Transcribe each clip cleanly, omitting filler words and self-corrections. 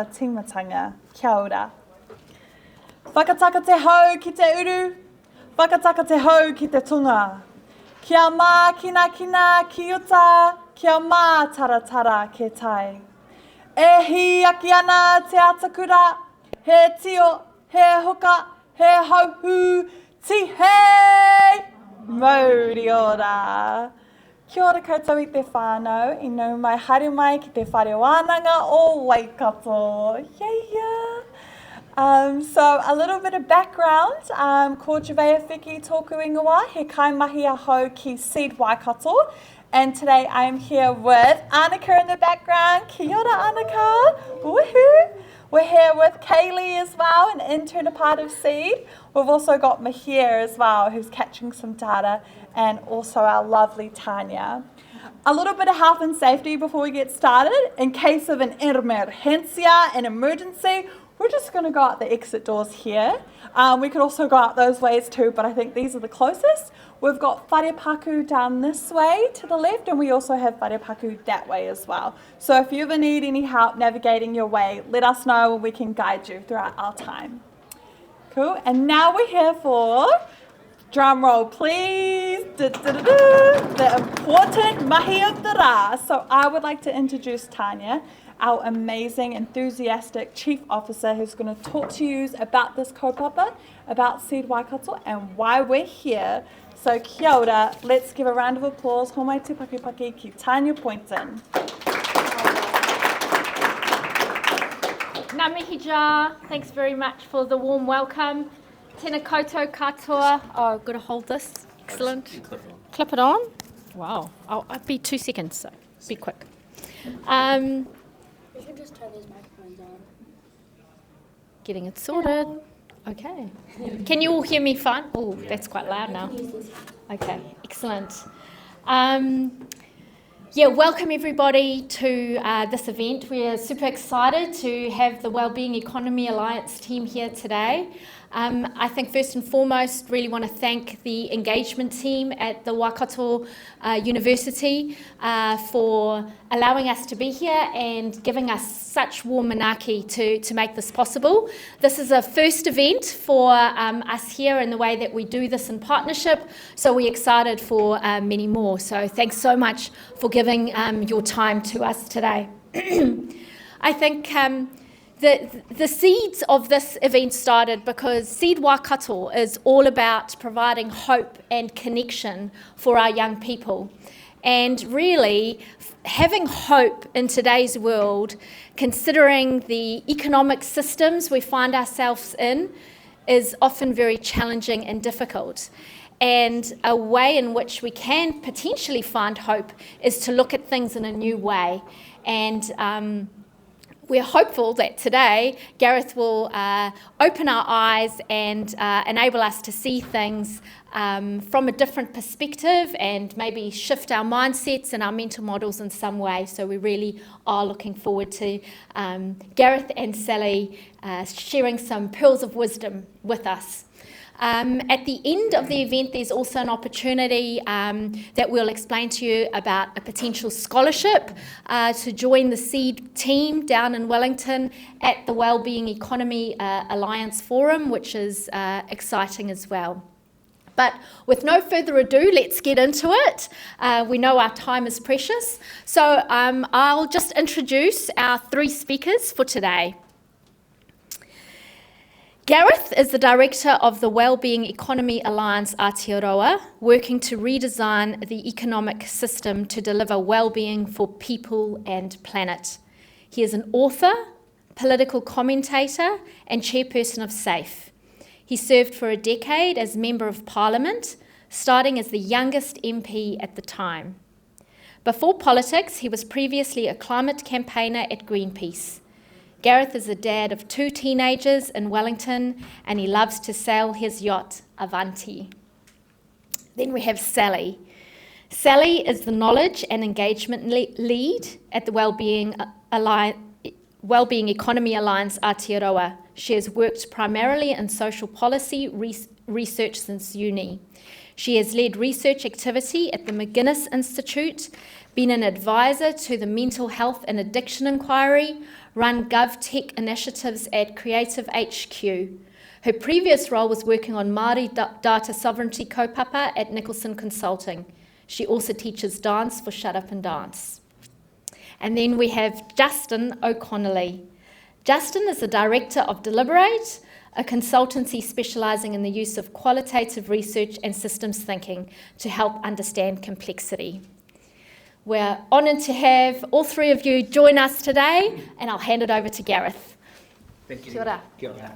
Tīmatanga, kia ora. Whakataka te hau ki te uru, whakataka te hau ki te tunga. Kia mā kina kina ki uta, kia mā taratara ke tai. E hi aki ana te atakura, he tio, he hoka, he hauhu, ti hei! Mauri ora. Kia ora koutou I te whānau, I nau mai haere mai ki te whare wānanga o Waikato. So a little bit of background, ko Javea Whiki tōku ingoa, he kaimahi a hau ki Seed Waikato, and today I am here with Annika in the background. Kia ora Annika, woohoo! We're here with Kaylee as well, an intern, a part of Seed. We've also got Mahir as well, who's catching some data, and also our lovely Tanya. A little bit of health and safety before we get started. In case of an emergencia, an emergency, we're just going to go out the exit doors here. We could also go out those ways too, but I think these are the closest. We've got wharepaku down this way to the left, and we also have wharepaku that way as well. So if you ever need any help navigating your way, let us know and we can guide you throughout our time. Cool, and now we're here for, drum roll please, the important mahi of the rā. So I would like to introduce Tanya, our amazing, enthusiastic Chief Officer who's going to talk to you about this kaupapa, about Seed Waikato and why we're here. So kia ora, let's give a round of applause. Homai te pakipaki ki Tanya Poynton. Ngā mihi jā, thanks very much for the warm welcome. Tēnā koutou katoa. Oh, I've got to hold this. Excellent. Clip it on. Wow. I'll be 2 seconds, so be quick. You should just turn these microphones on. Getting it sorted. Okay. Can you all hear me fine? Oh, that's quite loud now. Okay, excellent. Welcome everybody to this event. We're super excited to have the Wellbeing Economy Alliance team here today. I think first and foremost, really want to thank the engagement team at the Waikato University for allowing us to be here and giving us such warm manaaki to make this possible. This is a first event for us here in the way that we do this in partnership, so we're excited for many more. So thanks so much for giving your time to us today. I think the seeds of this event started because Seed Waikato is all about providing hope and connection for our young people. And really, having hope in today's world, considering the economic systems we find ourselves in, is often very challenging and difficult. And a way in which we can potentially find hope is to look at things in a new way. And we're hopeful that today Gareth will open our eyes and enable us to see things from a different perspective and maybe shift our mindsets and our mental models in some way. So we really are looking forward to Gareth and Sally sharing some pearls of wisdom with us. At the end of the event, there's also an opportunity that we'll explain to you about a potential scholarship to join the Seed team down in Wellington at the Wellbeing Economy Alliance Forum, which is exciting as well. But with no further ado, let's get into it. We know our time is precious, so I'll just introduce our 3 speakers for today. Gareth is the director of the Wellbeing Economy Alliance Aotearoa, working to redesign the economic system to deliver well-being for people and planet. He is an author, political commentator, and chairperson of SAFE. He served for a decade as Member of Parliament, starting as the youngest MP at the time. Before politics, he was previously a climate campaigner at Greenpeace. Gareth is a dad of 2 teenagers in Wellington, and he loves to sail his yacht, Avanti. Then we have Sally. Sally is the Knowledge and Engagement Lead at the Wellbeing Economy Alliance Aotearoa. She has worked primarily in social policy research since uni. She has led research activity at the McGuinness Institute, been an advisor to the Mental Health and Addiction Inquiry, run GovTech initiatives at Creative HQ. Her previous role was working on Māori data sovereignty kaupapa at Nicholson Consulting. She also teaches dance for Shut Up and Dance. And then we have Justin O'Connelly. Justin is the director of Deliberate, a consultancy specialising in the use of qualitative research and systems thinking to help understand complexity. We're honoured to have all three of you join us today, and I'll hand it over to Gareth. Thank you. Kia ora. Kia ora.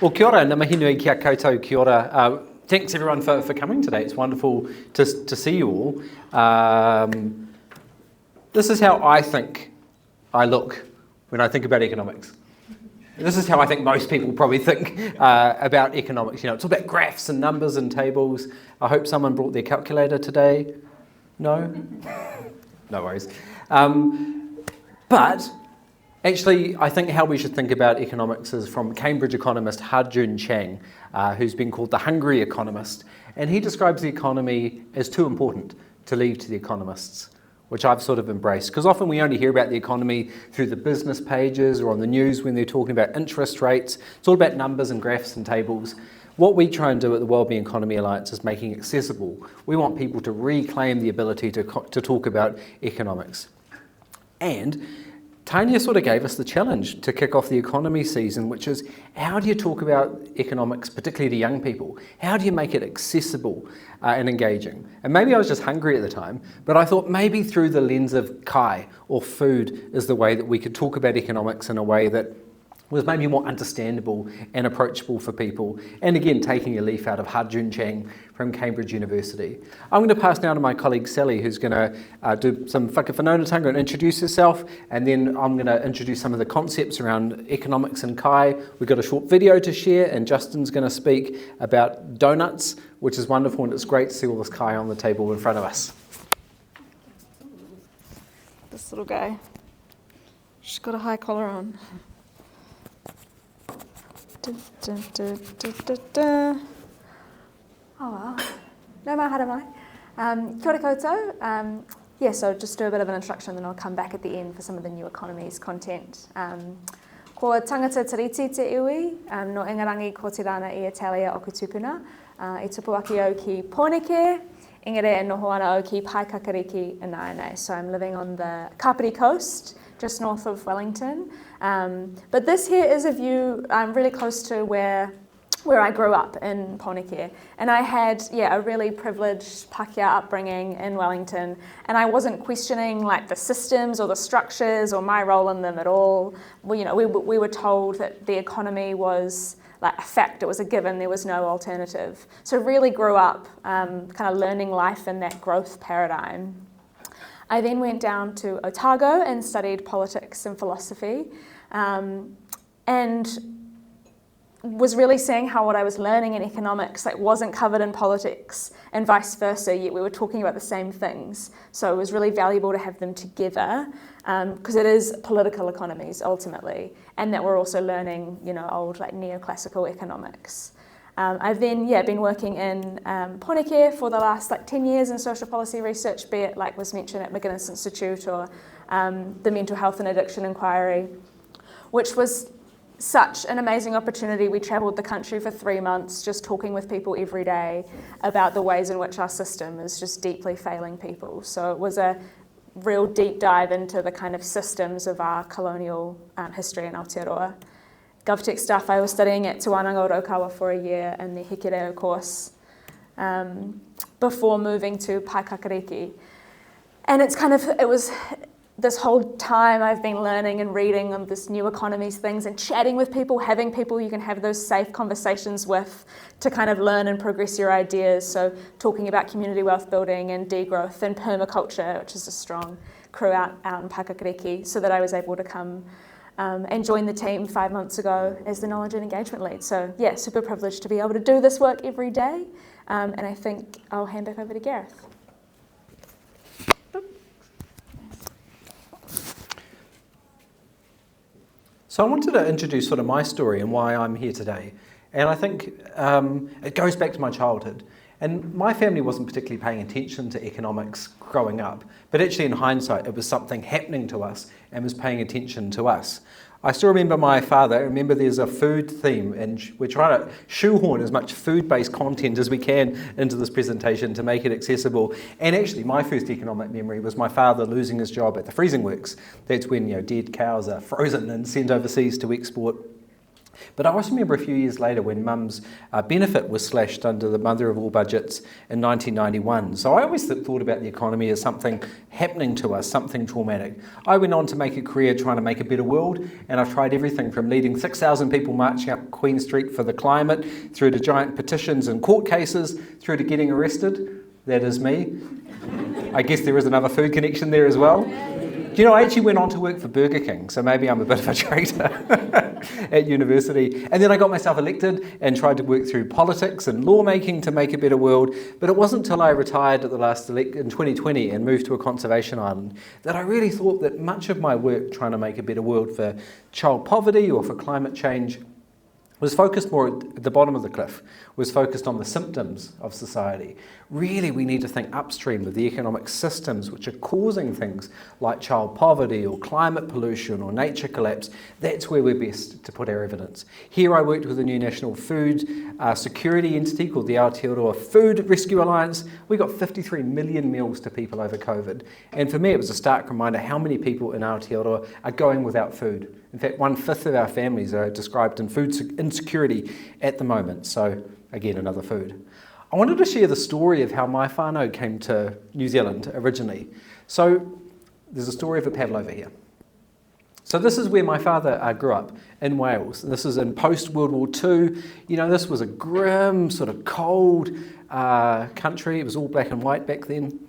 Well, kia ora, ngā mihi nui kia koutou, kia ora. Thanks everyone for coming today. It's wonderful to see you all. This is how I think I look when I think about economics. This is how I think most people probably think about economics. You know, it's all about graphs and numbers and tables. I hope someone brought their calculator today. No? No worries. But actually, I think how we should think about economics is from Cambridge economist Ha-Joon Chang, who's been called the hungry economist. And he describes the economy as too important to leave to the economists, which I've sort of embraced. Because often we only hear about the economy through the business pages or on the news when they're talking about interest rates. It's all about numbers and graphs and tables. What we try and do at the Wellbeing Economy Alliance is making it accessible. We want people to reclaim the ability to talk about economics. And Tanya sort of gave us the challenge to kick off the economy season, which is how do you talk about economics, particularly to young people? How do you make it accessible and engaging? And maybe I was just hungry at the time, but I thought maybe through the lens of kai or food is the way that we could talk about economics in a way that was maybe more understandable and approachable for people. And again, taking a leaf out of Ha-Joon Chang from Cambridge University. I'm going to pass now to my colleague Sally, who's going to do some whakawhanaungatanga and introduce herself, and then I'm going to introduce some of the concepts around economics and kai. We've got a short video to share, and Justin's going to speak about donuts, which is wonderful, and it's great to see all this kai on the table in front of us. This little guy. She's got a high collar on. Oh wow. No mai hara mai. Kia ora koutou. So just do a bit of an introduction, then I'll come back at the end for some of the new economies content. Ko tangata tiriti te iwi, no ingarangi ko te rana I Italia o kutupuna, I tupu aki au ki Pōneke, engare e noho ana au ki Paikakariki in Naenei. So I'm living on the Kapiti coast, just north of Wellington. But this here is a view really close to where I grew up in Pōneke. And I had, a really privileged Pākehā upbringing in Wellington. And I wasn't questioning like the systems or the structures or my role in them at all. We were told that the economy was like a fact, it was a given, there was no alternative. So really grew up kind of learning life in that growth paradigm. I then went down to Otago and studied politics and philosophy, and was really seeing how what I was learning in economics wasn't covered in politics and vice versa, yet we were talking about the same things. So it was really valuable to have them together, because it is political economies ultimately, and that we're also learning, old neoclassical economics. I've then been working in Pōneke for the last 10 years in social policy research, be it was mentioned at McGuinness Institute or the Mental Health and Addiction Inquiry, which was such an amazing opportunity. We travelled the country for 3 months just talking with people every day about the ways in which our system is just deeply failing people. So it was a real deep dive into the kind of systems of our colonial history in Aotearoa. GovTech stuff, I was studying at Te Wānanga o Raukawa for a year in the Hikireo course before moving to Paikakariki. And it was this whole time I've been learning and reading on this new economies things and chatting with people, having people you can have those safe conversations with to kind of learn and progress your ideas. So talking about community wealth building and degrowth and permaculture, which is a strong crew out in Paikakariki, so that I was able to come and joined the team 5 months ago as the knowledge and engagement lead. So super privileged to be able to do this work every day. And I think I'll hand back over to Gareth. So I wanted to introduce sort of my story and why I'm here today. And I think it goes back to my childhood. And my family wasn't particularly paying attention to economics growing up, but actually in hindsight it was something happening to us and was paying attention to us. I still remember my father. I remember there's a food theme, and we're trying to shoehorn as much food-based content as we can into this presentation to make it accessible. And actually, my first economic memory was my father losing his job at the freezing works. That's when dead cows are frozen and sent overseas to export. But I also remember a few years later when Mum's benefit was slashed under the mother of all budgets in 1991. So I always thought about the economy as something happening to us, something traumatic. I went on to make a career trying to make a better world, and I've tried everything from leading 6,000 people marching up Queen Street for the climate, through to giant petitions and court cases, through to getting arrested. That is me. I guess there is another food connection there as well. Do you know, I actually went on to work for Burger King, so maybe I'm a bit of a traitor at university. And then I got myself elected and tried to work through politics and lawmaking to make a better world. But it wasn't until I retired at the last in 2020 and moved to a conservation island that I really thought that much of my work trying to make a better world for child poverty or for climate change was focused more at the bottom of the cliff, was focused on the symptoms of society. Really, we need to think upstream of the economic systems which are causing things like child poverty or climate pollution or nature collapse. That's where we're best to put our evidence. Here I worked with a new national food security entity called the Aotearoa Food Rescue Alliance. We got 53 million meals to people over COVID. And for me, it was a stark reminder how many people in Aotearoa are going without food. In fact, 1/5 of our families are described in food insecurity at the moment. So, again, another food. I wanted to share the story of how my whānau came to New Zealand originally. So, there's a story of a paddle over here. So this is where my father grew up, in Wales. This is in post-World War II. You know, this was a grim, sort of cold country. It was all black and white back then.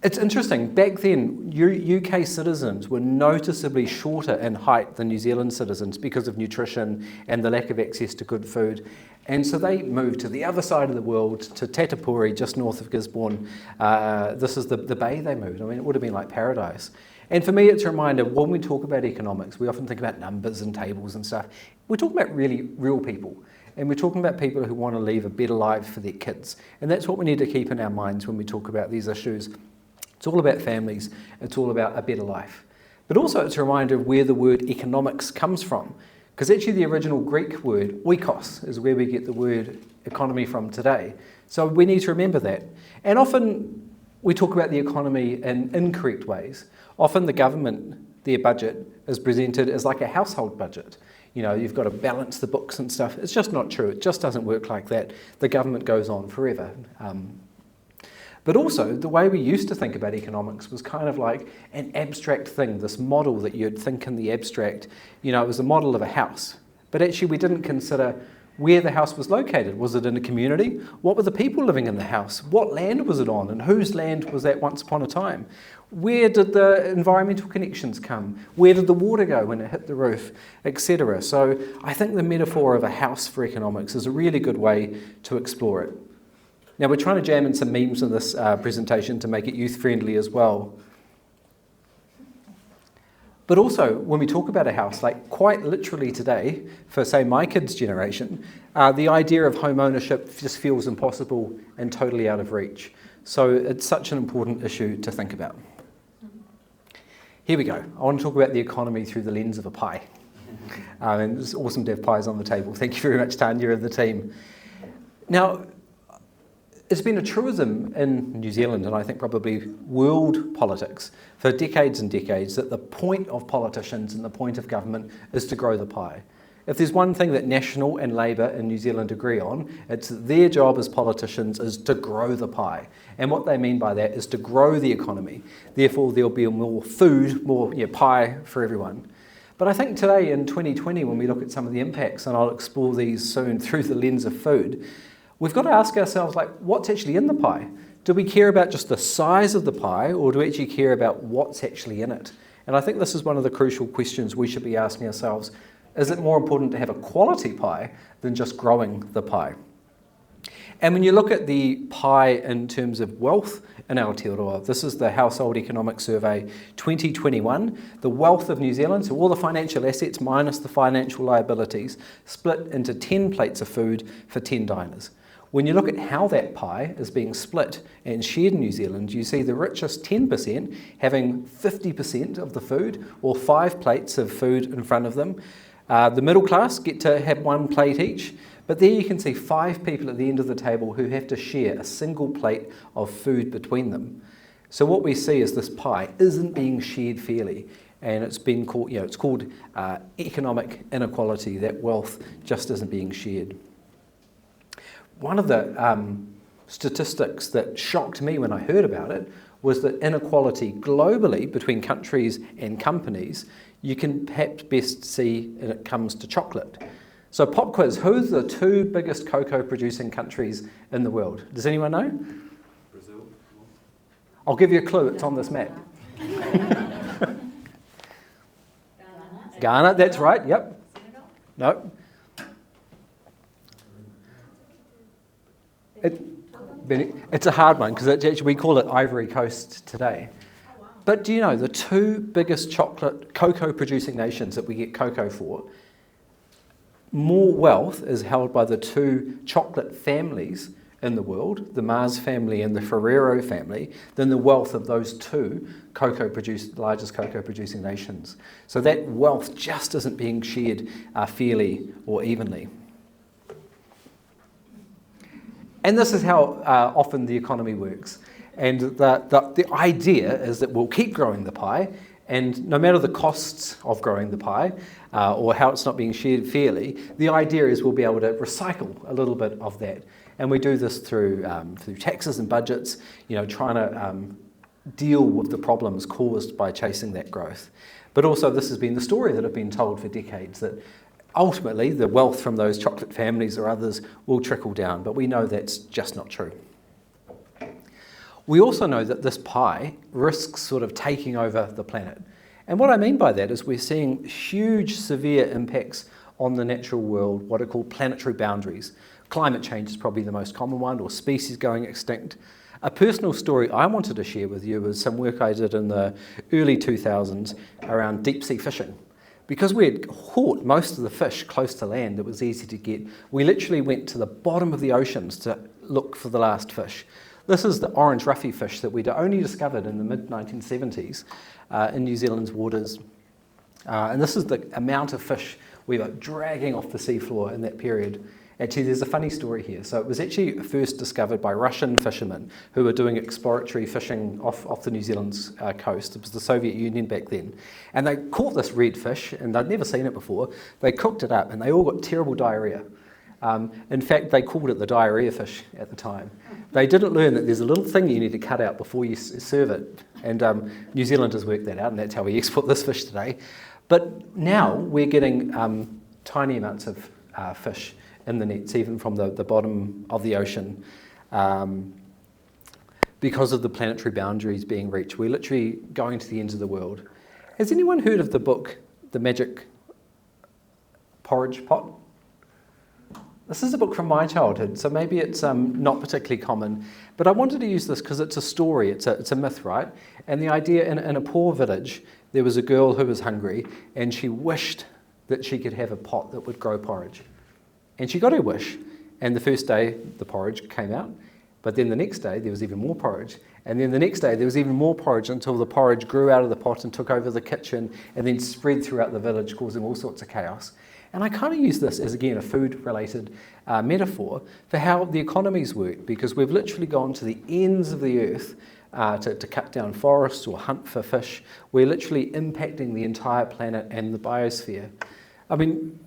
It's interesting, back then UK citizens were noticeably shorter in height than New Zealand citizens because of nutrition and the lack of access to good food. And so they moved to the other side of the world, to Tatapuri, just north of Gisborne. This is the bay they moved. I mean, it would have been like paradise. And for me, it's a reminder, when we talk about economics, we often think about numbers and tables and stuff. We're talking about really real people. And we're talking about people who want to leave a better life for their kids. And that's what we need to keep in our minds when we talk about these issues. It's all about families. It's all about a better life. But also it's a reminder of where the word economics comes from. Because actually the original Greek word, oikos, is where we get the word economy from today. So we need to remember that. And often we talk about the economy in incorrect ways. Often the government, their budget, is presented as like a household budget. You know, you've got to balance the books and stuff. It's just not true. It just doesn't work like that. The government goes on forever. But also, the way we used to think about economics was kind of like an abstract thing, this model that you'd think in the abstract. You know, it was a model of a house. But actually, we didn't consider where the house was located. Was it in a community? What were the people living in the house? What land was it on? And whose land was that once upon a time? Where did the environmental connections come? Where did the water go when it hit the roof, etc.? So I think the metaphor of a house for economics is a really good way to explore it. Now we're trying to jam in some memes in this presentation to make it youth-friendly as well. But also, when we talk about a house, like quite literally today, for say my kids' generation, the idea of home ownership just feels impossible and totally out of reach. So it's such an important issue to think about. Here we go. I want to talk about the economy through the lens of a pie. And it's awesome to have pies on the table. Thank you very much, Tanya and the team. Now, it's been a truism in New Zealand, and I think probably world politics, for decades and decades, that the point of politicians and the point of government is to grow the pie. If there's one thing that National and Labour in New Zealand agree on, it's that their job as politicians is to grow the pie. And what they mean by that is to grow the economy. Therefore, there'll be more food, more pie for everyone. But I think today in 2020, when we look at some of the impacts, and I'll explore these soon through the lens of food, we've got to ask ourselves, like, what's actually in the pie? Do we care about just the size of the pie, or do we actually care about what's actually in it? And I think this is one of the crucial questions we should be asking ourselves. Is it more important to have a quality pie than just growing the pie? And when you look at the pie in terms of wealth in Aotearoa, this is the Household Economic Survey 2021, the wealth of New Zealand, so all the financial assets minus the financial liabilities, split into 10 plates of food for 10 diners. When you look at how that pie is being split and shared in New Zealand, you see the richest 10% having 50% of the food, or 5 plates of food in front of them. The middle class get to have 1 plate each, but there you can see 5 people at the end of the table who have to share a single plate of food between them. So what we see is this pie isn't being shared fairly, and it's been called, it's called economic inequality, that wealth just isn't being shared. One of the statistics that shocked me when I heard about it was that inequality globally between countries and companies, you can perhaps best see when it comes to chocolate. So pop quiz, who's the 2 biggest cocoa producing countries in the world? Does anyone know? Brazil. I'll give you a clue, it's on this map. Ghana, that's right, yep. No. It's a hard one because actually we call it Ivory Coast today. But do you know the 2 biggest cocoa producing nations that we get cocoa for, more wealth is held by the 2 chocolate families in the world, the Mars family and the Ferrero family, than the wealth of those 2 largest cocoa producing nations. So that wealth just isn't being shared fairly or evenly. And this is how often the economy works. And the idea is that we'll keep growing the pie, and no matter the costs of growing the pie or how it's not being shared fairly, the idea is we'll be able to recycle a little bit of that. And we do this through taxes and budgets, trying to deal with the problems caused by chasing that growth. But also this has been the story that have been told for decades, that ultimately the wealth from those chocolate families or others will trickle down, but we know that's just not true. We also know that this pie risks sort of taking over the planet. And what I mean by that is we're seeing huge, severe impacts on the natural world, what are called planetary boundaries. Climate change is probably the most common one, or species going extinct. A personal story I wanted to share with you was some work I did in the early 2000s around deep sea fishing. Because we had caught most of the fish close to land, it was easy to get. We literally went to the bottom of the oceans to look for the last fish. This is the orange ruffy fish that we'd only discovered in the mid-1970s in New Zealand's waters. And this is the amount of fish we were dragging off the seafloor in that period. Actually, there's a funny story here. So it was actually first discovered by Russian fishermen who were doing exploratory fishing off the New Zealand's coast. It was the Soviet Union back then. And they caught this red fish, and they'd never seen it before. They cooked it up, and they all got terrible diarrhea. In fact, they called it the diarrhea fish at the time. They didn't learn that there's a little thing you need to cut out before you serve it. And New Zealanders worked that out, and that's how we export this fish today. But now we're getting tiny amounts of fish in the nets, even from the bottom of the ocean, because of the planetary boundaries being reached. We're literally going to the ends of the world. Has anyone heard of the book, The Magic Porridge Pot? This is a book from my childhood, so maybe it's not particularly common, but I wanted to use this because it's a story, it's a myth, right? And the idea, in a poor village, there was a girl who was hungry, and she wished that she could have a pot that would grow porridge. And she got her wish, and the first day the porridge came out, but then the next day there was even more porridge, and then the next day there was even more porridge until the porridge grew out of the pot and took over the kitchen and then spread throughout the village, causing all sorts of chaos. And I kind of use this as, again, a food-related metaphor for how the economies work, because we've literally gone to the ends of the earth to cut down forests or hunt for fish. We're literally impacting the entire planet and the biosphere. I mean,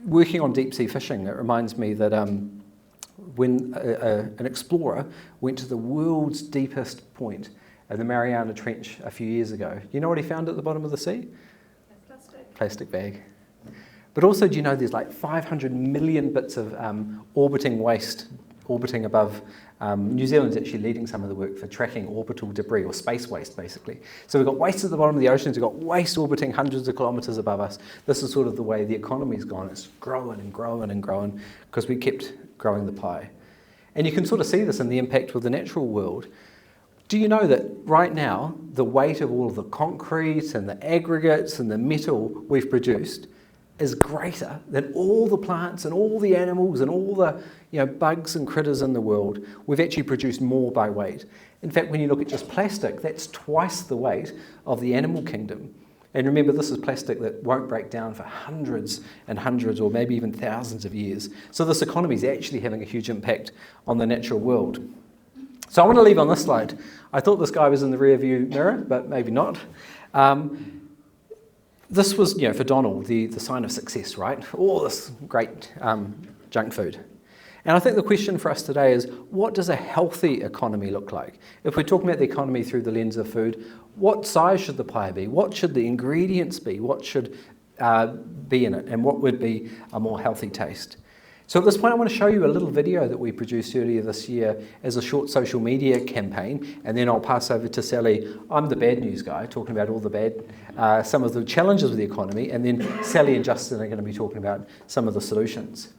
working on deep sea fishing, it reminds me that when an explorer went to the world's deepest point in the Mariana Trench a few years ago, you know what he found at the bottom of the sea? Plastic bag. But also, do you know there's like 500 million bits of orbiting waste orbiting above. New Zealand's actually leading some of the work for tracking orbital debris, or space waste, basically. So we've got waste at the bottom of the oceans, we've got waste orbiting hundreds of kilometres above us. This is sort of the way the economy's gone. It's growing and growing and growing because we kept growing the pie. And you can sort of see this in the impact with the natural world. Do you know that right now, the weight of all of the concrete and the aggregates and the metal we've produced is greater than all the plants and all the animals and all the bugs and critters in the world? We've actually produced more by weight. In fact, when you look at just plastic, that's twice the weight of the animal kingdom. And remember, this is plastic that won't break down for hundreds and hundreds or maybe even thousands of years. So this economy is actually having a huge impact on the natural world. So I want to leave on this slide. I thought this guy was in the rear view mirror, but maybe not. This was, for Donald, the sign of success, right? All this great junk food. And I think the question for us today is, what does a healthy economy look like? If we're talking about the economy through the lens of food, what size should the pie be? What should the ingredients be? What should be in it? And what would be a more healthy taste? So at this point, I want to show you a little video that we produced earlier this year as a short social media campaign, and then I'll pass over to Sally. I'm the bad news guy, talking about all the bad, some of the challenges of the economy, and then Sally and Justin are going to be talking about some of the solutions.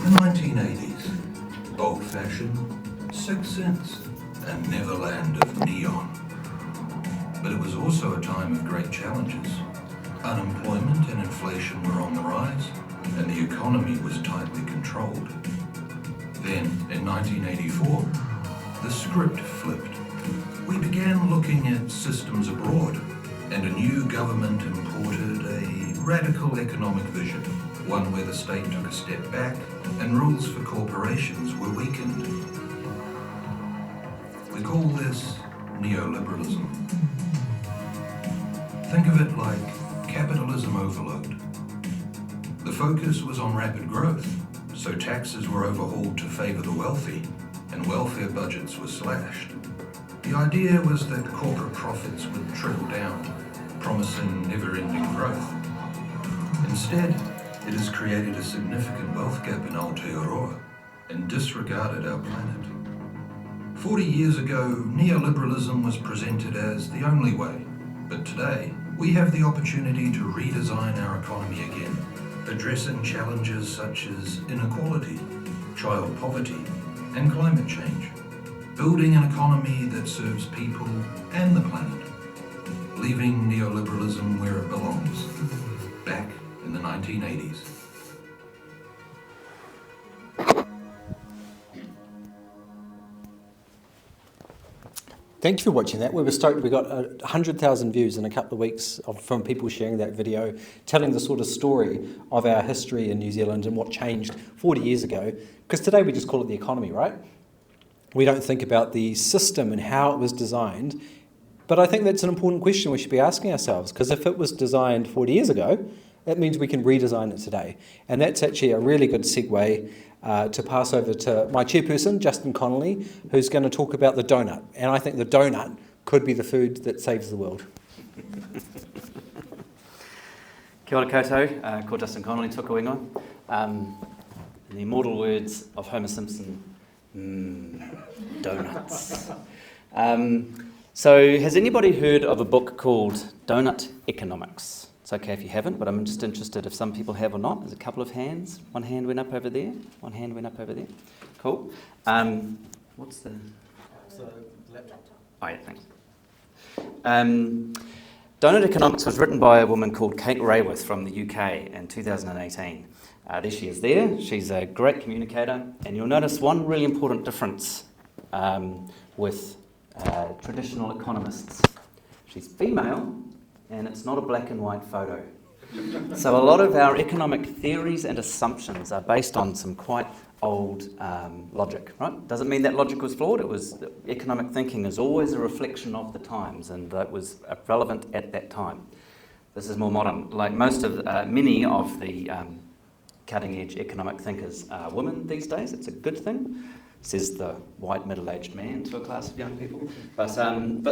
The 1980s, old-fashioned, 6 cents, and neverland of neon. But it was also a time of great challenges. Unemployment and inflation were on the rise, and the economy was tightly controlled. Then, in 1984, the script flipped. We began looking at systems abroad, and a new government imported a radical economic vision, one where the state took a step back and rules for corporations were weakened. We call this neoliberalism. Think of it like capitalism overload. The focus was on rapid growth, so taxes were overhauled to favor the wealthy, and welfare budgets were slashed. The idea was that corporate profits would trickle down, promising never-ending growth. Instead, it has created a significant wealth gap in Aotearoa and disregarded our planet. 40 years ago, neoliberalism was presented as the only way, but today, we have the opportunity to redesign our economy again, addressing challenges such as inequality, child poverty, and climate change, building an economy that serves people and the planet, leaving neoliberalism where it belongs, back in the 1980s. Thank you for watching that. We were stoked. We got 100,000 views in a couple of weeks from people sharing that video, telling the sort of story of our history in New Zealand and what changed 40 years ago. Because today we just call it the economy, right? We don't think about the system and how it was designed. But I think that's an important question we should be asking ourselves, because if it was designed 40 years ago, that means we can redesign it today. And that's actually a really good segue to pass over to my chairperson, Justin Connolly, who's going to talk about the donut. And I think the donut could be the food that saves the world. Kia ora koutou, ko Justin Connolly, toka wingoa. In the immortal words of Homer Simpson, donuts. So has anybody heard of a book called Donut Economics? It's okay if you haven't, but I'm just interested if some people have or not. There's a couple of hands. One hand went up over there. One hand went up over there. Cool. What's the... laptop. Oh yeah, thanks. Donut Economics was written by a woman called Kate Raworth from the UK in 2018. There she is there. She's a great communicator, and you'll notice one really important difference with traditional economists. She's female, and it's not a black and white photo. So a lot of our economic theories and assumptions are based on some quite old logic, right? Doesn't mean that logic was flawed. Economic thinking is always a reflection of the times, and that was relevant at that time. This is more modern. Like many of the cutting-edge economic thinkers are women these days. It's a good thing, says the white middle-aged man to a class of young people. But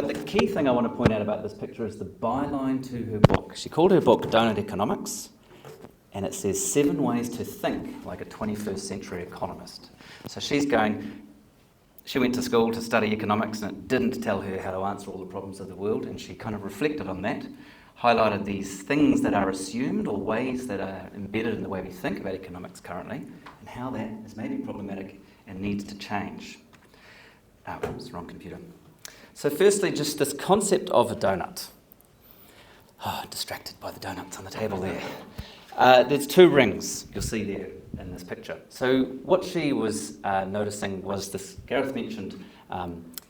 the key thing I want to point out about this picture is the byline to her book. She called her book Donut Economics, and it says 7 ways to think like a 21st century economist. So she's going, She went to school to study economics and it didn't tell her how to answer all the problems of the world, and she kind of reflected on that, highlighted these things that are assumed or ways that are embedded in the way we think about economics currently and how that is maybe problematic and needs to change. Oops, wrong computer. So firstly, just this concept of a donut. Distracted by the donuts on the table there. There's 2 rings you'll see there in this picture. So what she was noticing was this, Gareth mentioned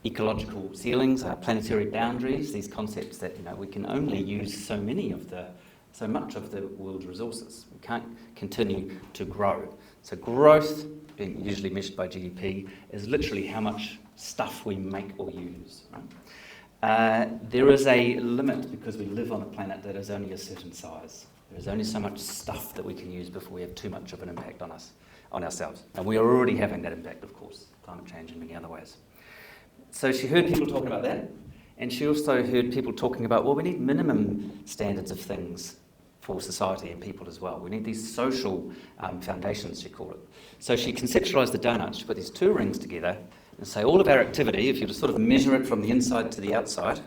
ecological ceilings, planetary boundaries, these concepts that we can only use so much of the world's resources. We can't continue to grow. So growth, being usually measured by GDP, is literally how much stuff we make or use. Right? There is a limit because we live on a planet that is only a certain size. There is only so much stuff that we can use before we have too much of an impact on ourselves. And we are already having that impact, of course, climate change in many other ways. So she heard people talking about that, and she also heard people talking about, well, we need minimum standards of things for society and people as well. We need these social foundations, she called it. So she conceptualised the donut. She put these 2 rings together and say all of our activity, if you just sort of measure it from the inside to the outside,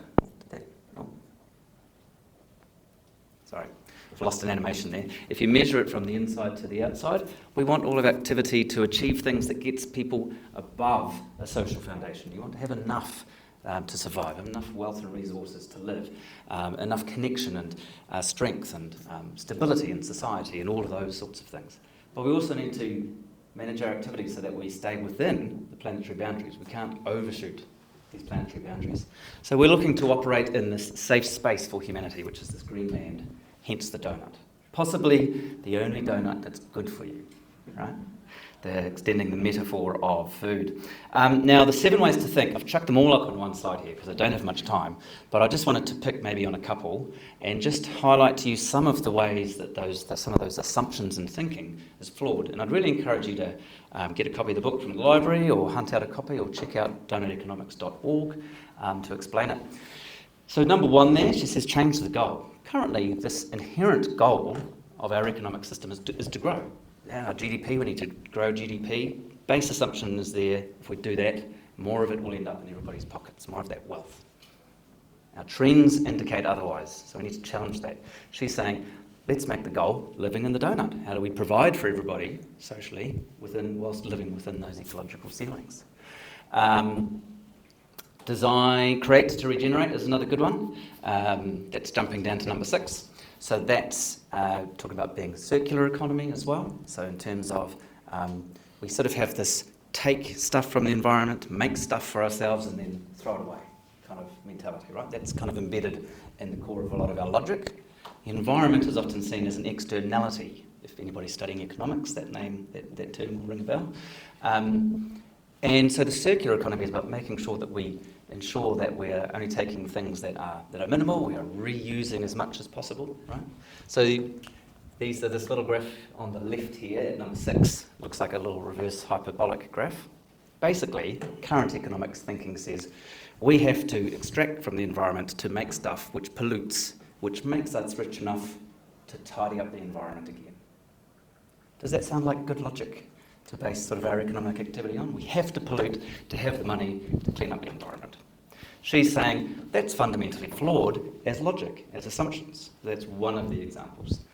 sorry, I've lost an animation there. If you measure it from the inside to the outside, we want all of activity to achieve things that gets people above a social foundation. You want to have enough to survive, enough wealth and resources to live, enough connection and strength and stability in society and all of those sorts of things. But we also need to manage our activities so that we stay within the planetary boundaries. We can't overshoot these planetary boundaries. So we're looking to operate in this safe space for humanity, which is this green band, hence the donut. Possibly the only donut that's good for you, right? They're extending the metaphor of food. Now, the 7 ways to think, I've chucked them all up on one slide here because I don't have much time, but I just wanted to pick maybe on a couple and just highlight to you some of the ways that some of those assumptions and thinking is flawed. And I'd really encourage you to get a copy of the book from the library or hunt out a copy or check out donuteconomics.org to explain it. So number 1 there, she says change the goal. Currently, this inherent goal of our economic system is to grow. Our GDP, we need to grow GDP. Base assumption is there. If we do that, more of it will end up in everybody's pockets, more of that wealth. Our trends indicate otherwise, so we need to challenge that. She's saying, let's make the goal living in the donut. How do we provide for everybody socially whilst living within those ecological ceilings? Design, create to regenerate is another good one. That's jumping down to number 6. So that's talking about being a circular economy as well. So in terms of, we sort of have this take stuff from the environment, make stuff for ourselves and then throw it away kind of mentality, right? That's kind of embedded in the core of a lot of our logic. The environment is often seen as an externality. If anybody's studying economics, that term will ring a bell. And so the circular economy is about making sure that we ensure that we're only taking things that are minimal, we are reusing as much as possible, right? So these are this little graph on the left here at number 6, looks like a little reverse hyperbolic graph. Basically, current economics thinking says we have to extract from the environment to make stuff which pollutes, which makes us rich enough to tidy up the environment again. Does that sound like good logic to base sort of our economic activity on? We have to pollute to have the money to clean up the environment. She's saying that's fundamentally flawed as logic, as assumptions. That's one of the examples.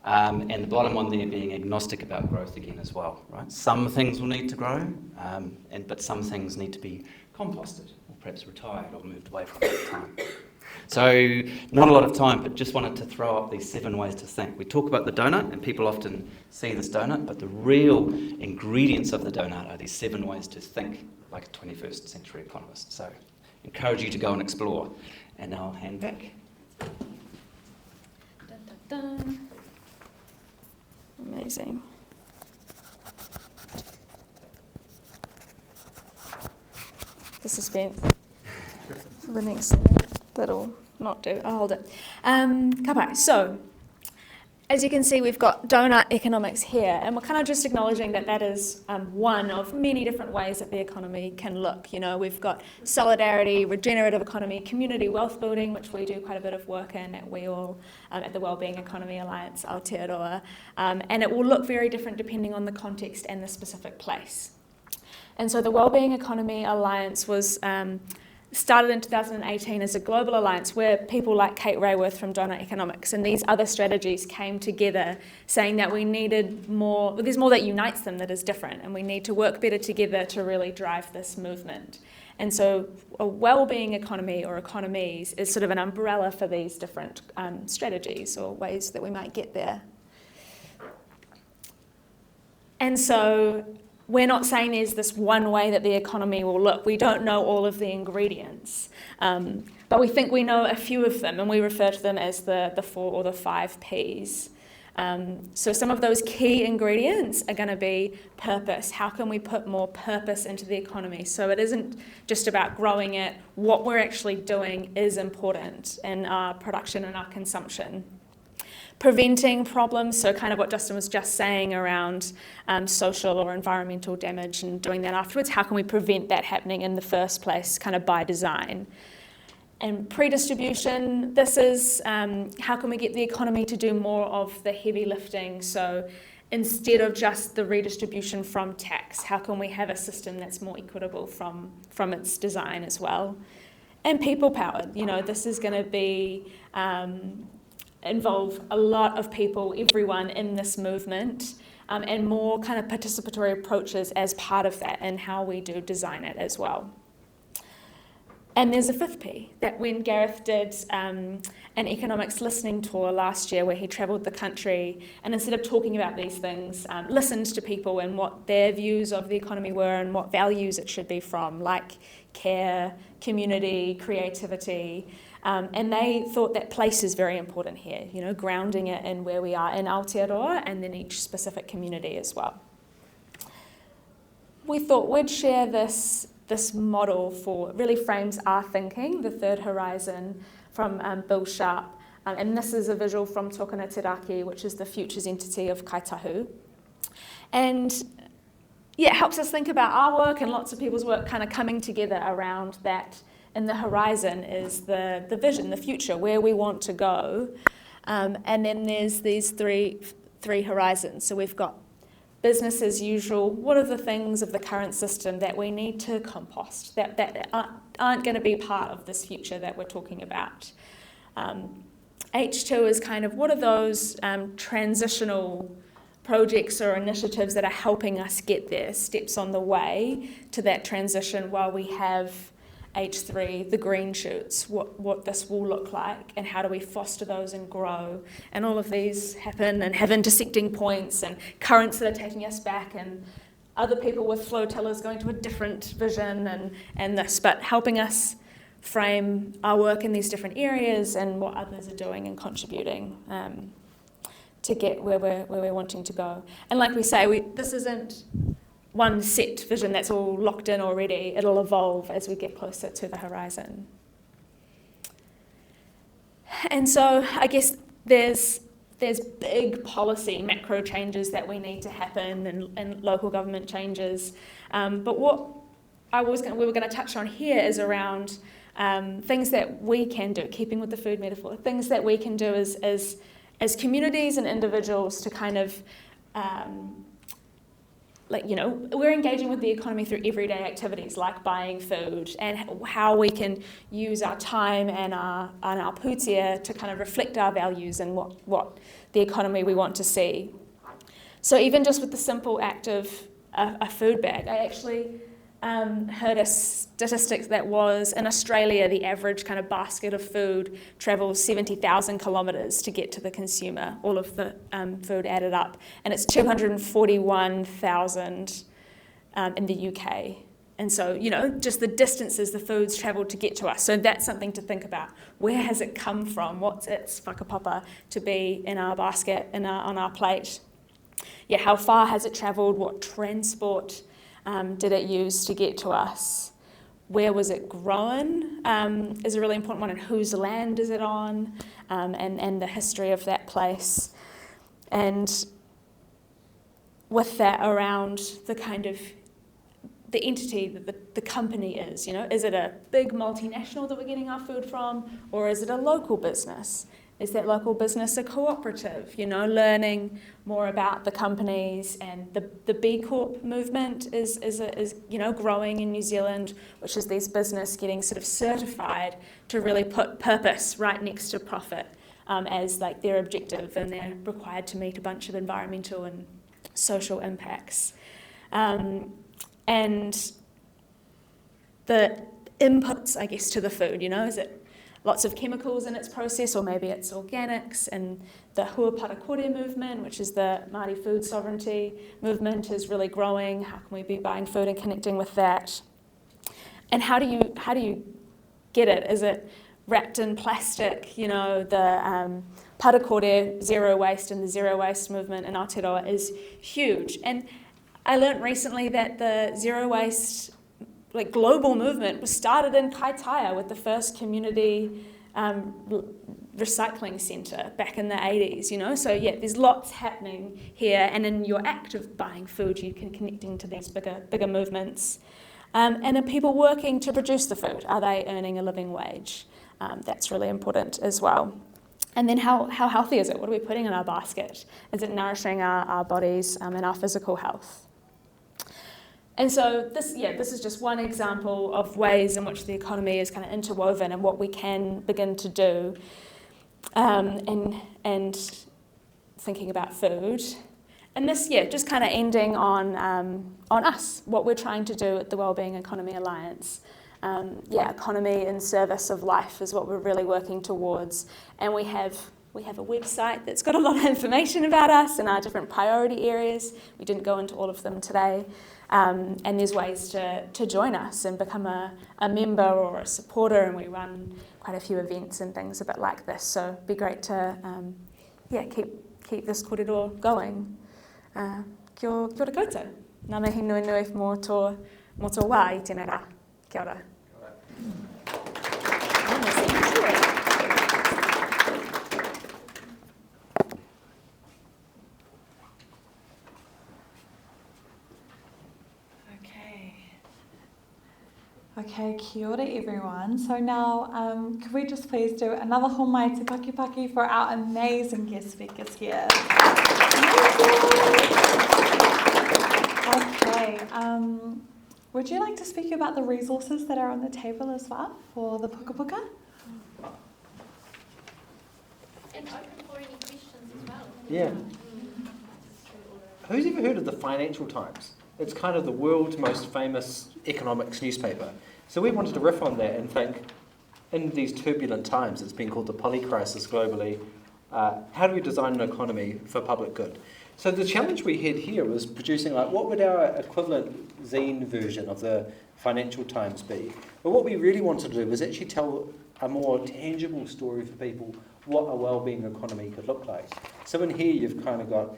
And the bottom one there being agnostic about growth again as well, right? Some things will need to grow, but some things need to be composted or perhaps retired or moved away from over time. So not a lot of time, but just wanted to throw up these 7 ways to think. We talk about the donut, and people often see this donut, but the real ingredients of the donut are these 7 ways to think like a 21st century economist. So encourage you to go and explore. And now I'll hand back. Dun, dun, dun. Amazing. The suspense. The next little not do. I'll hold it. Kapai. So, as you can see, we've got donut economics here, and we're kind of just acknowledging that that is one of many different ways that the economy can look. You know, we've got solidarity, regenerative economy, community wealth building, which we do quite a bit of work in at at the Wellbeing Economy Alliance, Aotearoa, and it will look very different depending on the context and the specific place. And so the Wellbeing Economy Alliance was started in 2018 as a global alliance where people like Kate Rayworth from Donut Economics and these other strategies came together saying that we needed more, there's more that unites them that is different, and we need to work better together to really drive this movement. And so a well-being economy or economies is sort of an umbrella for these different strategies or ways that we might get there. And so we're not saying there's this one way that the economy will look. We don't know all of the ingredients, but we think we know a few of them, and we refer to them as the 4 or the 5 Ps. So some of those key ingredients are going to be purpose. How can we put more purpose into the economy? So it isn't just about growing it. What we're actually doing is important in our production and our consumption. Preventing problems, so kind of what Justin was just saying around social or environmental damage and doing that afterwards. How can we prevent that happening in the first place, kind of by design? And pre-distribution, this is how can we get the economy to do more of the heavy lifting? So instead of just the redistribution from tax, how can we have a system that's more equitable from its design as well? And people-powered, this is going to be involve a lot of people, everyone in this movement, and more kind of participatory approaches as part of that and how we do design it as well. And there's a 5th P, that when Gareth did an economics listening tour last year where he travelled the country and instead of talking about these things, listened to people and what their views of the economy were and what values it should be from, like care, community, creativity. And they thought that place is very important here, grounding it in where we are in Aotearoa and then each specific community as well. We thought we'd share this model for, really frames our thinking, the third horizon from Bill Sharp. And this is a visual from Tokana Teraki, which is the futures entity of Kaitahu. And it helps us think about our work and lots of people's work kind of coming together around that. And the horizon is the vision, the future, where we want to go. And then there's these three horizons. So we've got business as usual. What are the things of the current system that we need to compost, that aren't going to be part of this future that we're talking about? H2 is kind of what are those transitional projects or initiatives that are helping us get there, steps on the way to that transition while we have H3, the green shoots, what this will look like and how do we foster those and grow. And all of these happen and have intersecting points and currents that are taking us back and other people with flow tellers going to a different vision and this, but helping us frame our work in these different areas and what others are doing and contributing to get where we're wanting to go. And like we say, this isn't one set vision that's all locked in already. It'll evolve as we get closer to the horizon. And so I guess there's big policy macro changes that we need to happen and local government changes. But what we were going to touch on here is around things that we can do, keeping with the food metaphor, things that we can do as communities and individuals to kind of we're engaging with the economy through everyday activities like buying food and how we can use our time and our putia to kind of reflect our values and what the economy we want to see. So even just with the simple act of a food bag, I actually heard a statistic that was in Australia, the average kind of basket of food travels 70,000 kilometres to get to the consumer, all of the food added up. And it's 241,000 in the UK. And so, just the distances the food's travelled to get to us. So that's something to think about. Where has it come from? What's its whakapapa to be in our basket, on our plate? How far has it travelled? What transport did it use to get to us? Where was it grown is a really important one, and whose land is it on, and the history of that place. And with that around the kind of the entity that the company is it a big multinational that we're getting our food from, or is it a local business? Is that local business a cooperative? You know, learning more about the companies, and the B Corp movement is you know, growing in New Zealand, which is these business getting sort of certified to really put purpose right next to profit as like their objective, and they're required to meet a bunch of environmental and social impacts. And the inputs, I guess, to the food, you know, is it lots of chemicals in its process, or maybe it's organics? And the Huaparakore movement, which is the Māori food sovereignty movement, is really growing. How can we be buying food and connecting with that? And how do you get it? Is it wrapped in plastic? You know, the Parakore zero waste and the zero waste movement in Aotearoa is huge. And I learned recently that the zero waste like global movement was started in Kaitaia with the first community recycling centre back in the 80s, you know. So yeah, there's lots happening here, and in your act of buying food, you can connecting to these bigger movements. And are people working to produce the food? Are they earning a living wage? That's really important as well. And then how healthy is it? What are we putting in our basket? Is it nourishing our bodies and our physical health? And so this is just one example of ways in which the economy is kind of interwoven and what we can begin to do, and thinking about food. And this, just kind of ending on us, what we're trying to do at the Wellbeing Economy Alliance. Economy in service of life is what we're really working towards. And we have a website that's got a lot of information about us and our different priority areas. We didn't go into all of them today. And there's ways to join us and become a member or a supporter, and we run quite a few events and things a bit like this. So it'd be great to keep this kōrero going. Kia ora koutou. Ngā mihi nui nui mō tō wā I tēnā rā. Kia ora. Okay, kia ora everyone. So now, could we just please do another homai te pakipaki for our amazing guest speakers here. Okay, would you like to speak about the resources that are on the table as well for the puka puka? And open for any questions as well. Yeah. Who's ever heard of the Financial Times? It's kind of the world's most famous economics newspaper. So we wanted to riff on that and think, in these turbulent times, it's been called the polycrisis globally, how do we design an economy for public good? So the challenge we had here was producing, what would our equivalent zine version of the Financial Times be? But what we really wanted to do was actually tell a more tangible story for people what a well-being economy could look like. So in here you've kind of got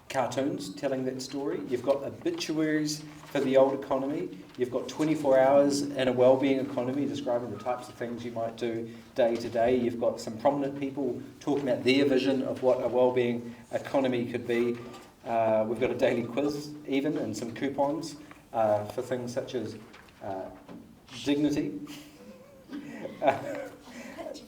cartoons telling that story. You've got obituaries for the old economy. You've got 24 hours in a wellbeing economy describing the types of things you might do day to day. You've got some prominent people talking about their vision of what a wellbeing economy could be. We've got a daily quiz even and some coupons for things such as dignity.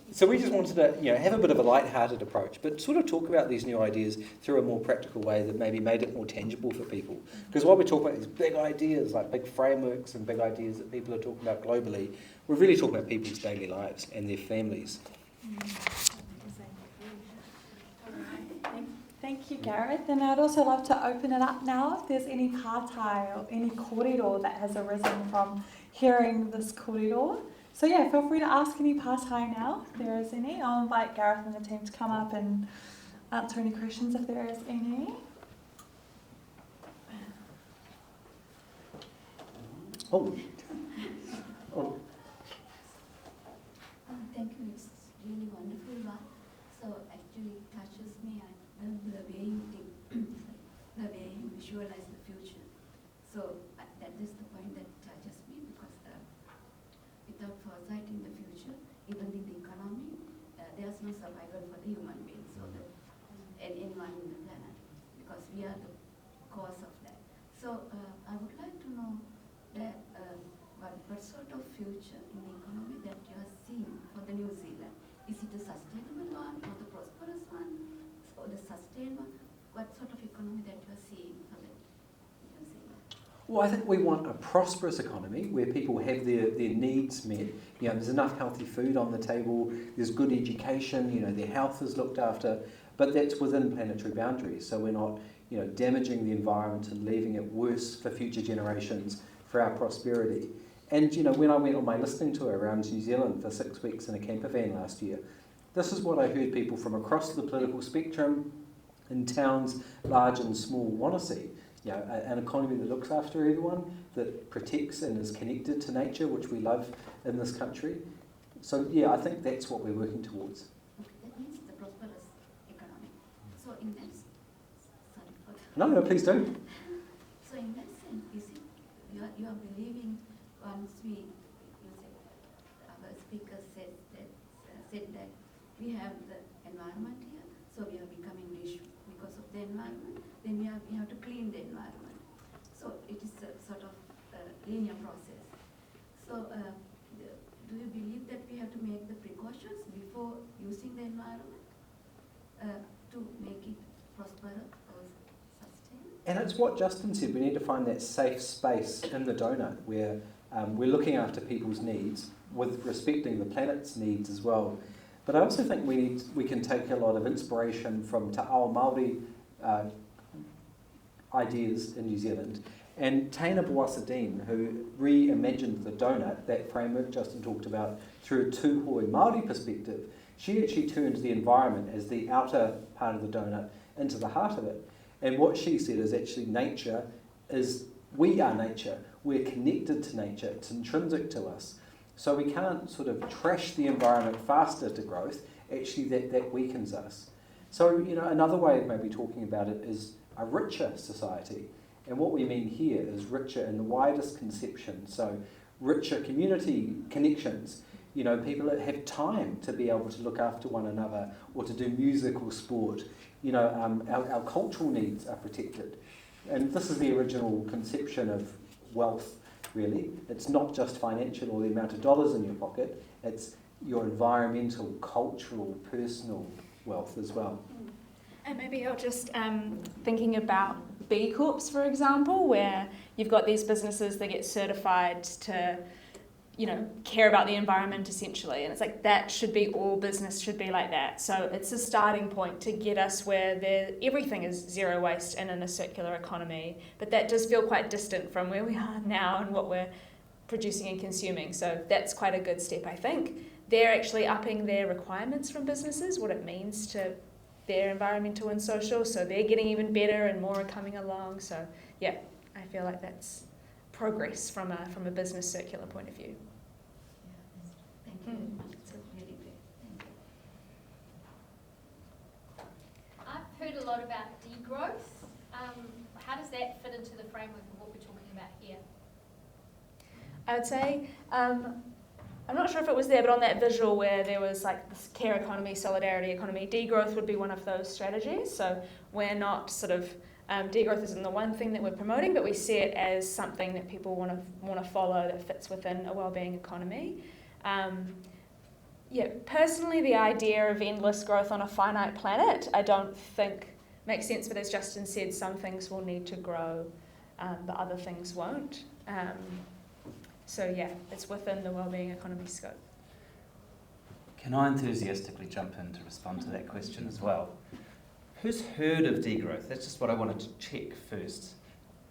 So we just wanted to, have a bit of a light-hearted approach, but sort of talk about these new ideas through a more practical way that maybe made it more tangible for people. Because while we talk about these big ideas, like big frameworks and big ideas that people are talking about globally, we're really talking about people's daily lives and their families. Thank you, Gareth. And I'd also love to open it up now if there's any pārtai or any kōrero that has arisen from hearing this kōrero. So feel free to ask any pārtai now, if there is any. I'll invite Gareth and the team to come up and answer any questions if there is any. Oh. Thank you. It's really wonderful. So actually it touches me. I love the way you think, the way you visualize the future. So that is the point that touches me, because without foresight in the future, even in the economy, there's no survival for the human beings or anyone in the planet, because we are the cause of that. So I would like to know that what sort of future in the economy that you are seeing for the New Zealand. what sort of economy that you are seeing for the New Zealand? Well, I think we want a prosperous economy where people have their needs met. You know, there's enough healthy food on the table, there's good education, you know, their health is looked after, but that's within planetary boundaries. So we're not, you know, damaging the environment and leaving it worse for future generations for our prosperity. And, you know, when I went on my listening tour around New Zealand for 6 weeks in a camper van last year, this is what I heard people from across the political spectrum in towns large and small want to see. You know, an economy that looks after everyone, that protects and is connected to nature, which we love in this country. So yeah, I think that's what we're working towards. Okay, that means the prosperous economy. So in that, sorry for No, please do. So in that sense, you are believing once our speaker said that we have the environment here, so we are becoming rich because of the environment. Then we have to clean the environment. So it is a sort of linear process. So do you believe that we have to make the precautions before using the environment to make it prosperous or sustainable? And it's what Justin said, we need to find that safe space in the donut where we're looking after people's needs with respecting the planet's needs as well. But I also think we can take a lot of inspiration from Te Ao Māori ideas in New Zealand. And Taina Boasadine, who reimagined the donut, that framework Justin talked about, through a tūhoi Māori perspective, she actually turned the environment as the outer part of the donut into the heart of it. And what she said is actually nature is, we are nature, we're connected to nature, it's intrinsic to us. So we can't sort of trash the environment faster to growth, actually that weakens us. So, you know, another way of maybe talking about it is a richer society. And what we mean here is richer in the widest conception. So richer community connections, you know, people that have time to be able to look after one another or to do music or sport. You know, our cultural needs are protected. And this is the original conception of wealth, really. It's not just financial or the amount of dollars in your pocket, it's your environmental, cultural, personal wealth as well. And maybe you're just thinking about B Corps, for example, where you've got these businesses that get certified to, you know, care about the environment essentially. And it's like that should be, all business should be like that. So it's a starting point to get us where everything is zero waste and in a circular economy. But that does feel quite distant from where we are now and what we're producing and consuming. So that's quite a good step, I think. They're actually upping their requirements from businesses, what it means to their environmental and social. So they're getting even better and more are coming along. So yeah, I feel like that's progress from a business circular point of view. Thank you very much. It's really great. Thank you. I've heard a lot about degrowth. How does that fit into the framework of what we're talking about here? I would say, I'm not sure if it was there, but on that visual where there was like this care economy, solidarity economy, degrowth would be one of those strategies. So we're not sort of, degrowth isn't the one thing that we're promoting, but we see it as something that people want to follow that fits within a wellbeing economy. Yeah, personally, the idea of endless growth on a finite planet, I don't think makes sense. But as Justin said, some things will need to grow, but other things won't. So yeah, it's within the wellbeing economy scope. Can I enthusiastically jump in to respond to that question as well? Who's heard of degrowth? That's just what I wanted to check first.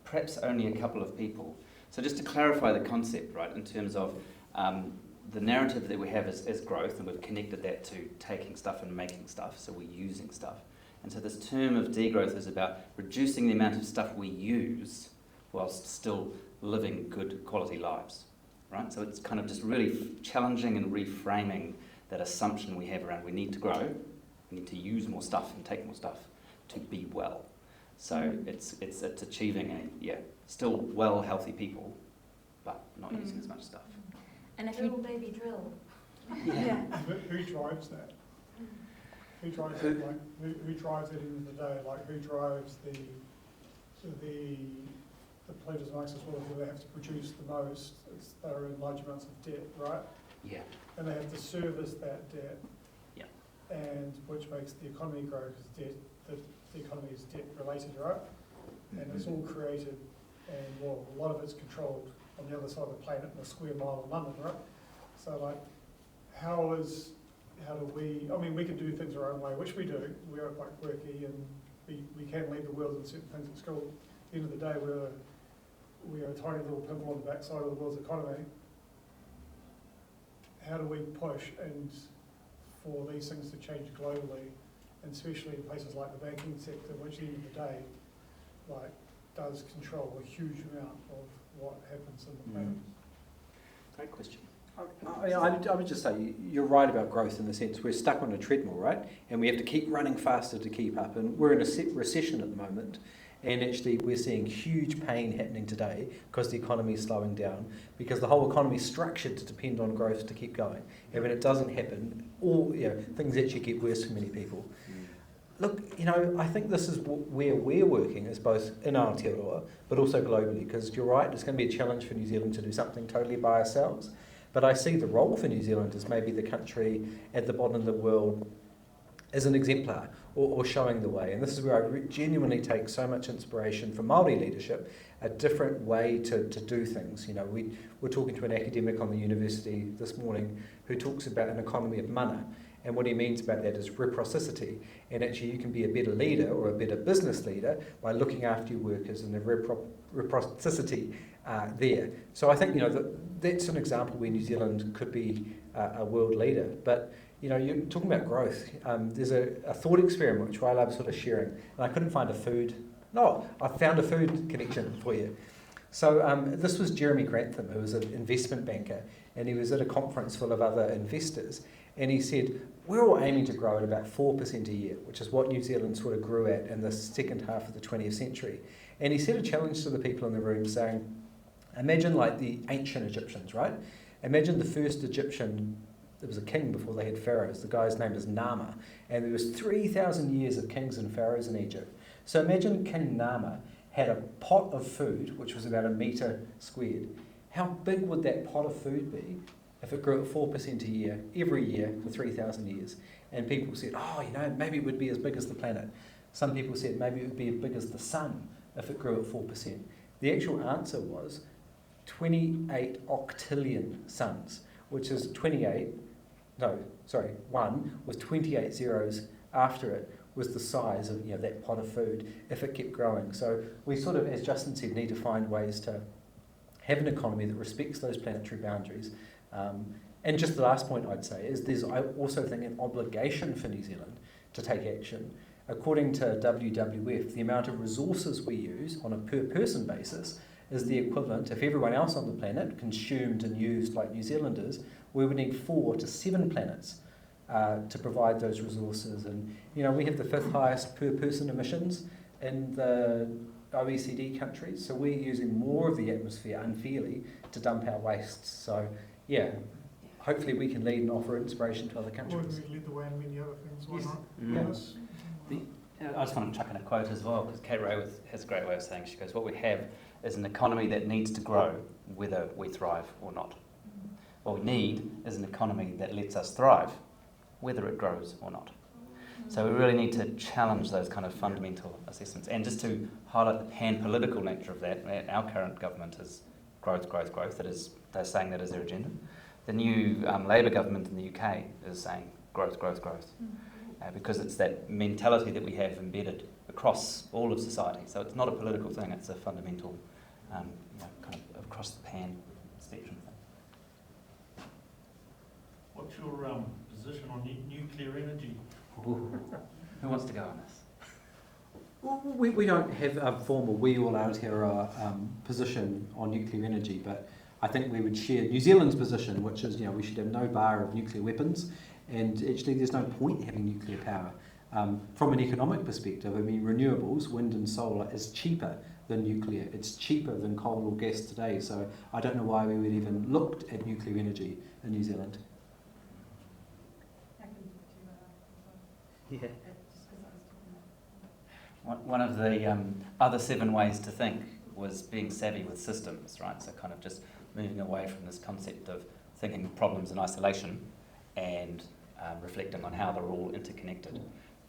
Perhaps only a couple of people. So just to clarify the concept, right, in terms of the narrative that we have is growth, and we've connected that to taking stuff and making stuff, so we're using stuff. And so this term of degrowth is about reducing the amount of stuff we use whilst still living good quality lives, right? So it's kind of just really challenging and reframing that assumption we have around we need to grow, we need to use more stuff and take more stuff to be well. So it's achieving still well, healthy people, but not using as much stuff. And if Drill, baby, drill. yeah. Who drives that? Who drives it? Like who drives it in the day? Like who drives the pledges amongst us all who they have to produce the most? They're in large amounts of debt, right? Yeah. And they have to service that debt. Yeah. And which makes the economy grow because the the economy is debt related, right? And it's all created, and well, a lot of it's controlled on the other side of the planet in a square mile in London, right? So like, how do we, I mean, we can do things our own way, which we do. We are quite quirky, and we can lead the world in certain things at school. At the end of the day, we are a tiny little pimple on the backside of the world's economy. How do we push and for these things to change globally, and especially in places like the banking sector, which at the end of the day, like, does control a huge amount of what happens in the planet. Great question. I would just say you're right about growth in the sense we're stuck on a treadmill, right? And we have to keep running faster to keep up. And we're in a recession at the moment. And actually we're seeing huge pain happening today because the economy is slowing down, because the whole economy is structured to depend on growth to keep going. And when it doesn't happen, things actually get worse for many people. Look, I think this is where we're working, is both in Aotearoa, but also globally, because you're right, it's going to be a challenge for New Zealand to do something totally by ourselves. But I see the role for New Zealand as maybe the country at the bottom of the world as an exemplar, or showing the way. And this is where I genuinely take so much inspiration from Māori leadership, a different way to do things. We were talking to an academic on the university this morning who talks about an economy of mana. And what he means about that is reciprocity. And actually you can be a better leader or a better business leader by looking after your workers, and the reciprocity there. So I think that's an example where New Zealand could be a world leader. But you're talking about growth. There's a thought experiment which I love sort of sharing, and I couldn't find a food. No, I found a food connection for you. So this was Jeremy Grantham, who was an investment banker, and he was at a conference full of other investors, and he said, we're all aiming to grow at about 4% a year, which is what New Zealand sort of grew at in the second half of the 20th century. And he set a challenge to the people in the room saying, imagine like the ancient Egyptians, right? Imagine the first Egyptian, there was a king before they had pharaohs. The guy's name is Nama, and there was 3,000 years of kings and pharaohs in Egypt. So imagine King Nama had a pot of food, which was about 1 metre squared. How big would that pot of food be if it grew at 4% a year, every year for 3,000 years? And people said, maybe it would be as big as the planet. Some people said maybe it would be as big as the sun if it grew at 4%. The actual answer was 28 octillion suns, which is 1 with 28 zeros after it was the size of that pot of food if it kept growing. So we sort of, as Justin said, need to find ways to have an economy that respects those planetary boundaries. And just the last point I'd say is I also think an obligation for New Zealand to take action. According to WWF, the amount of resources we use on a per person basis is the equivalent, if everyone else on the planet consumed and used like New Zealanders, we would need 4 to 7 planets to provide those resources. And we have the 5th highest per person emissions in the OECD countries, so we're using more of the atmosphere unfairly to dump our wastes. So hopefully we can lead and offer inspiration to other countries. We lead the way in many other things, why Yes. not? I just want to chuck in a quote as well, because Kate Rayworth has a great way of saying, she goes, what we have is an economy that needs to grow whether we thrive or not. What we need is an economy that lets us thrive whether it grows or not. So we really need to challenge those kind of fundamental assessments. And just to highlight the pan-political nature of that, our current government is growth, growth, growth. They're saying that is their agenda. The new Labour government in the UK is saying growth, growth, growth. Because it's that mentality that we have embedded across all of society. So it's not a political thing, it's a fundamental kind of across the pan spectrum thing. What's your position on nuclear energy? Ooh. Who wants to go on this? Well, we don't have a formal we all Aotearoa position on nuclear energy, but I think we would share New Zealand's position, which is we should have no bar of nuclear weapons, and actually there's no point having nuclear power. From an economic perspective, I mean, renewables, wind and solar, is cheaper than nuclear. It's cheaper than coal or gas today, so I don't know why we would even look at nuclear energy in New Zealand. Yeah. One of the other 7 ways to think was being savvy with systems, right? So kind of just moving away from this concept of thinking problems in isolation and reflecting on how they're all interconnected.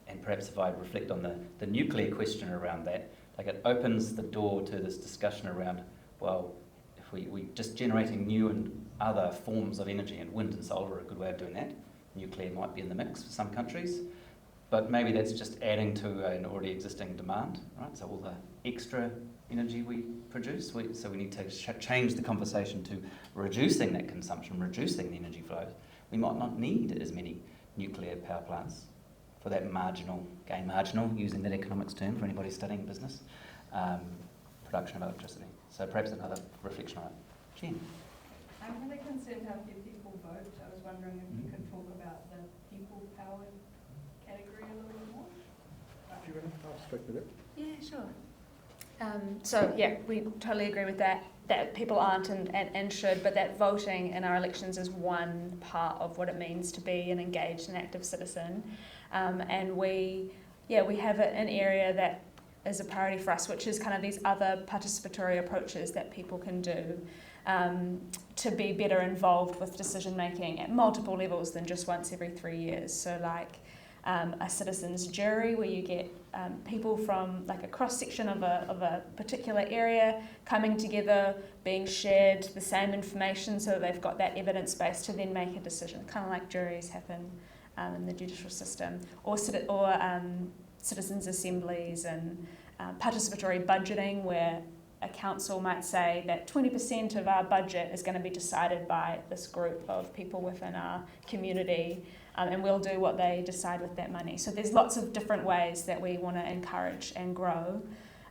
And perhaps if I reflect on the nuclear question around that, like it opens the door to this discussion around, well, if we just generating new and other forms of energy, and wind and solar are a good way of doing that. Nuclear might be in the mix for some countries, but maybe that's just adding to an already existing demand, right? So all the extra energy we produce, so we need to change the conversation to reducing that consumption, reducing the energy flows. We might not need as many nuclear power plants for that marginal, using that economics term for anybody studying business, production of electricity. So perhaps another reflection on it. Jen? I'm really concerned how few people vote. I was wondering if you could talk about the people-powered category a little bit more. Do you want to speak to that? Yeah, sure. So yeah, we totally agree with that people aren't and should, but that voting in our elections is one part of what it means to be an engaged and active citizen. And we have an area that is a priority for us, which is kind of these other participatory approaches that people can do to be better involved with decision making at multiple levels than just once every 3 years. So like a citizens jury, where you get people from like a cross section of a particular area coming together, being shared the same information so that they've got that evidence base to then make a decision, kind of like juries happen in the judicial system, or citizens assemblies and participatory budgeting, where a council might say that 20% of our budget is going to be decided by this group of people within our community, and we'll do what they decide with that money. So there's lots of different ways that we want to encourage and grow.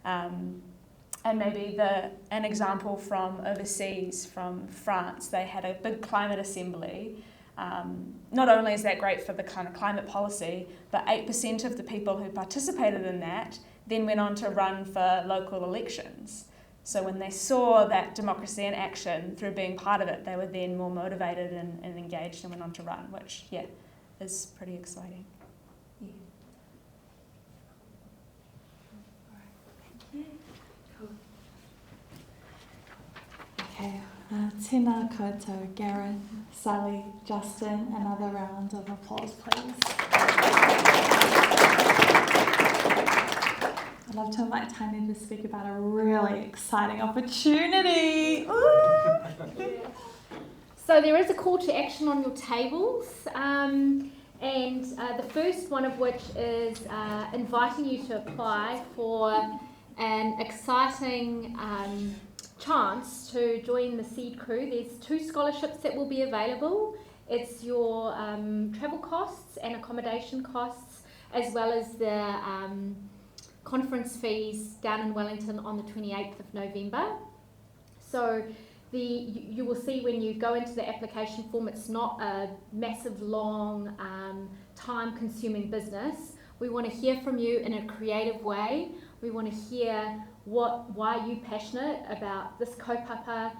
And maybe an example from overseas, from France, they had a big climate assembly. Not only is that great for the kind of climate policy, but 8% of the people who participated in that then went on to run for local elections. So when they saw that democracy in action through being part of it, they were then more motivated and engaged and went on to run, which, is pretty exciting. Yeah. Thank you. Okay, tēnā koutou, Garen, Sally, Justin, another round of applause, please. I'd love to invite Tanya to speak about a really exciting opportunity. So there is a call to action on your tables, and the first one of which is inviting you to apply for an exciting chance to join the SEED crew. There's 2 scholarships that will be available. It's your travel costs and accommodation costs, as well as the conference fees down in Wellington on the 28th of November. So you will see when you go into the application form, it's not a massive, long, time-consuming business. We want to hear from you in a creative way. We want to hear why are you passionate about this kaupapa,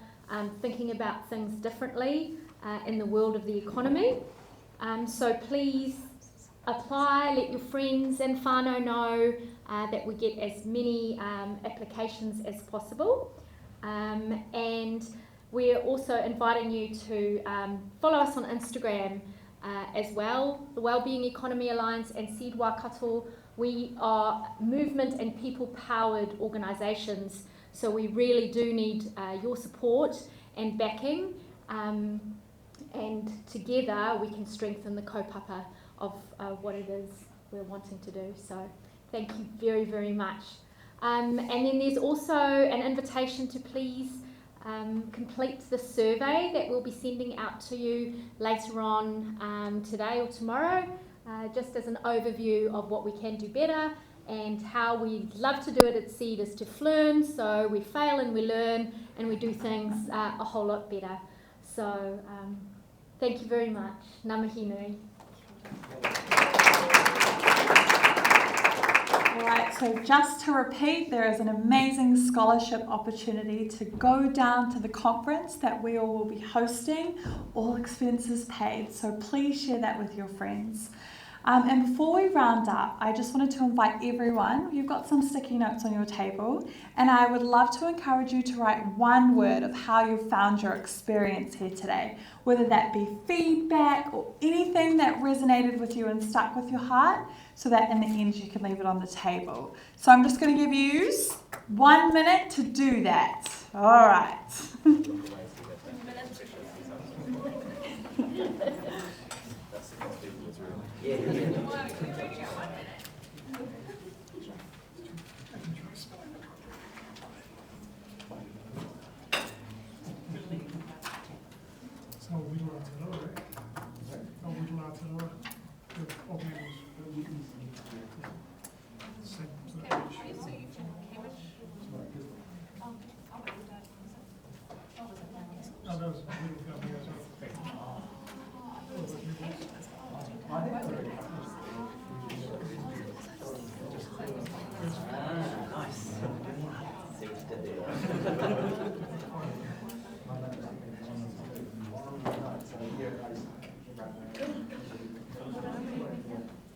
thinking about things differently in the world of the economy. So please apply, let your friends and whānau know that we get as many applications as possible. And we're also inviting you to follow us on Instagram as well, the Wellbeing Economy Alliance and SEED Waikato. We are movement and people-powered organisations, so we really do need your support and backing, and together we can strengthen the kaupapa of what it is we're wanting to do. So thank you very, very much. And then there's also an invitation to please complete the survey that we'll be sending out to you later on today or tomorrow, just as an overview of what we can do better and how we love to do it at SEED is to learn. So we fail and we learn and we do things a whole lot better. So thank you very much. Ngā mihi nui. Alright, so just to repeat, there is an amazing scholarship opportunity to go down to the conference that we all will be hosting, all expenses paid, so please share that with your friends. And before we round up, I just wanted to invite everyone, you've got some sticky notes on your table, and I would love to encourage you to write one word of how you found your experience here today, whether that be feedback or anything that resonated with you and stuck with your heart, so that in the end you can leave it on the table. So I'm just going to give you 1 minute to do that. All right. No, that was beautiful.